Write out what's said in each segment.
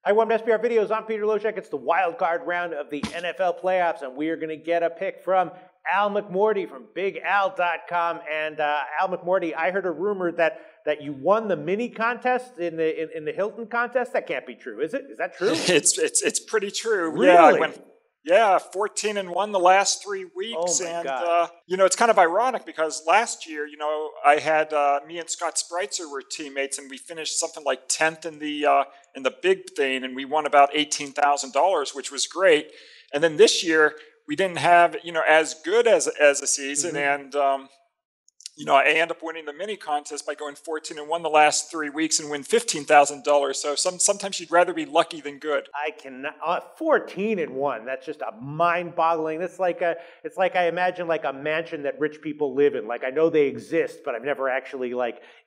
Hi, welcome to SPR Videos. I'm Peter Loshak. It's the wild card round of the NFL playoffs, and we are going to get a pick from Al McMordie from BigAl.com. And Al McMordie, I heard a rumor that you won the mini contest in the Hilton contest. That can't be true, is it? Is that true? It's pretty true. Really? Yeah, I went 14-1 the last 3 weeks. Oh my and God. it's kind of ironic because last year, I had me and Scott Spreitzer were teammates, and we finished something like 10th in the big thing, and we won about $18,000, which was great. And then this year we didn't have as good as a season, and I end up winning the mini contest by going 14-1 the last 3 weeks and win $15,000. So sometimes you'd rather be lucky than good. I cannot 14-1. That's just a mind-boggling. It's like I imagine like a mansion that rich people live in. Like I know they exist, but I've never actually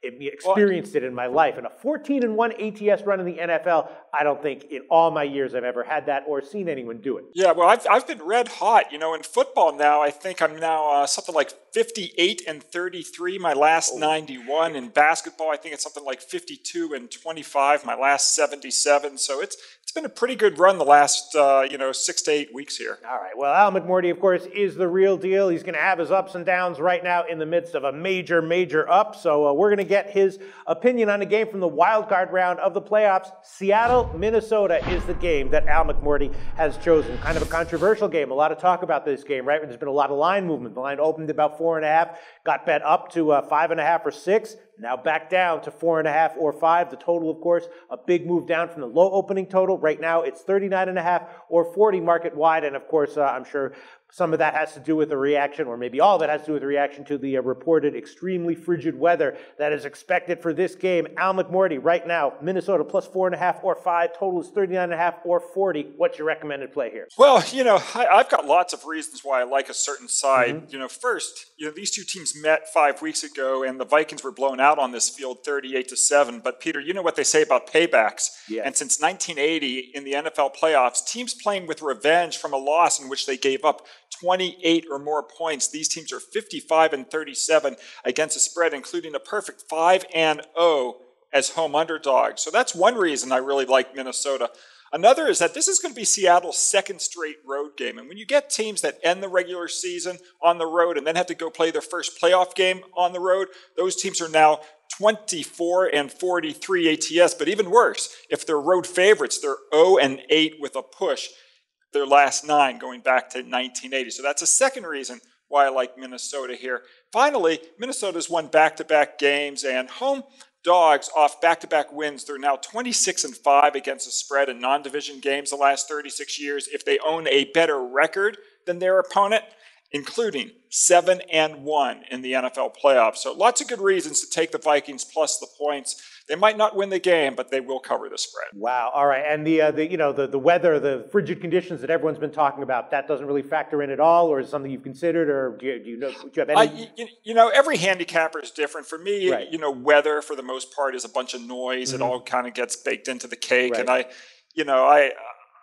experienced it in my life. And a 14-1 ATS run in the NFL, I don't think in all my years I've ever had that or seen anyone do it. Yeah, well, I've been red hot. In football now, I think I'm now something like 58-33 my last 91. In basketball, I think it's something like 52-25 my last 77. So it's been a pretty good run the last 6 to 8 weeks here. All right. Well, Al McMordie, of course, is the real deal. He's going to have his ups and downs right now in the midst of a major up. So we're going to get his opinion on the game from the wild card round of the playoffs. Seattle, Minnesota is the game that Al McMordie has chosen. Kind of a controversial game. A lot of talk about this game, right? There's been a lot of line movement. The line opened about 4.5, got bet up to 5.5 or 6. Now back down to 4.5 or 5. The total, of course, a big move down from the low opening total. Right now, it's 39.5 or 40 market wide. And of course, I'm sure some of that has to do with the reaction, or maybe all of it has to do with the reaction to the reported extremely frigid weather that is expected for this game. Al McMordie, right now, Minnesota plus 4.5 or 5. Total is 39.5 or 40. What's your recommended play here? Well, I've got lots of reasons why I like a certain side. First, these two teams met 5 weeks ago, and the Vikings were blown out on this field 38-7. But Peter, you know what they say about paybacks. Yeah. And since 1980 in the NFL playoffs, teams playing with revenge from a loss in which they gave up 28 or more points. These teams are 55-37 against the spread, including a perfect 5-0 as home underdogs. So that's one reason I really like Minnesota. Another is that this is going to be Seattle's second straight road game. And when you get teams that end the regular season on the road and then have to go play their first playoff game on the road, those teams are now 24-43 ATS. But even worse, if they're road favorites, they're 0-8 with a push their last 9 going back to 1980. So that's a second reason why I like Minnesota here. Finally, Minnesota's won back-to-back games, and home dogs off back-to-back wins. They're now 26-5 against the spread in non-division games the last 36 years if they own a better record than their opponent, including 7-1 in the NFL playoffs. So lots of good reasons to take the Vikings plus the points. They might not win the game, but they will cover the spread. Wow. All right. And the weather, the frigid conditions that everyone's been talking about, that doesn't really factor in at all, or is it something you've considered, or do you have any? Every handicapper is different. For me, right. Weather for the most part is a bunch of noise. It all kind of gets baked into the cake, right. And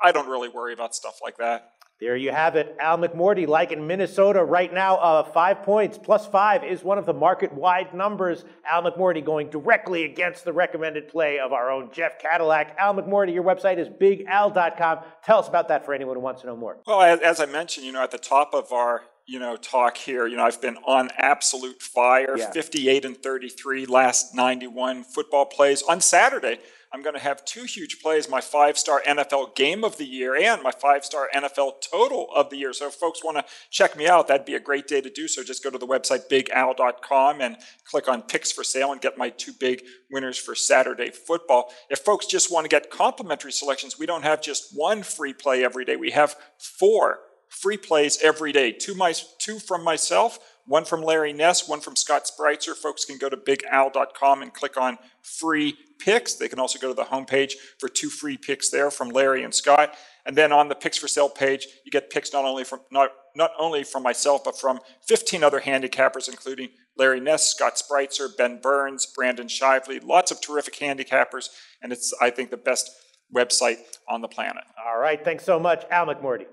I don't really worry about stuff like that. There you have it. Al McMordie, like in Minnesota right now, 5 points. Plus 5 is one of the market-wide numbers. Al McMordie going directly against the recommended play of our own Jeff Cadillac. Al McMordie, your website is BigAl.com. Tell us about that for anyone who wants to know more. Well, as I mentioned, at the top of our talk here, I've been on absolute fire. Yeah. 58-33 last 91 football plays. On Saturday, I'm going to have 2 huge plays, my 5-star NFL game of the year and my 5-star NFL total of the year. So if folks want to check me out, that'd be a great day to do so. Just go to the website BigAl.com and click on picks for sale and get my 2 big winners for Saturday football. If folks just want to get complimentary selections, we don't have just 1 free play every day. We have 4 free plays every day. 2 from myself, 1 from Larry Ness, 1 from Scott Spreitzer. Folks can go to BigAl.com and click on free picks. They can also go to the homepage for 2 free picks there from Larry and Scott. And then on the picks for sale page, you get picks not only from myself, but from 15 other handicappers, including Larry Ness, Scott Spreitzer, Ben Burns, Brandon Shively, lots of terrific handicappers. And it's, I think, the best website on the planet. All right. Thanks so much, Al McMordie.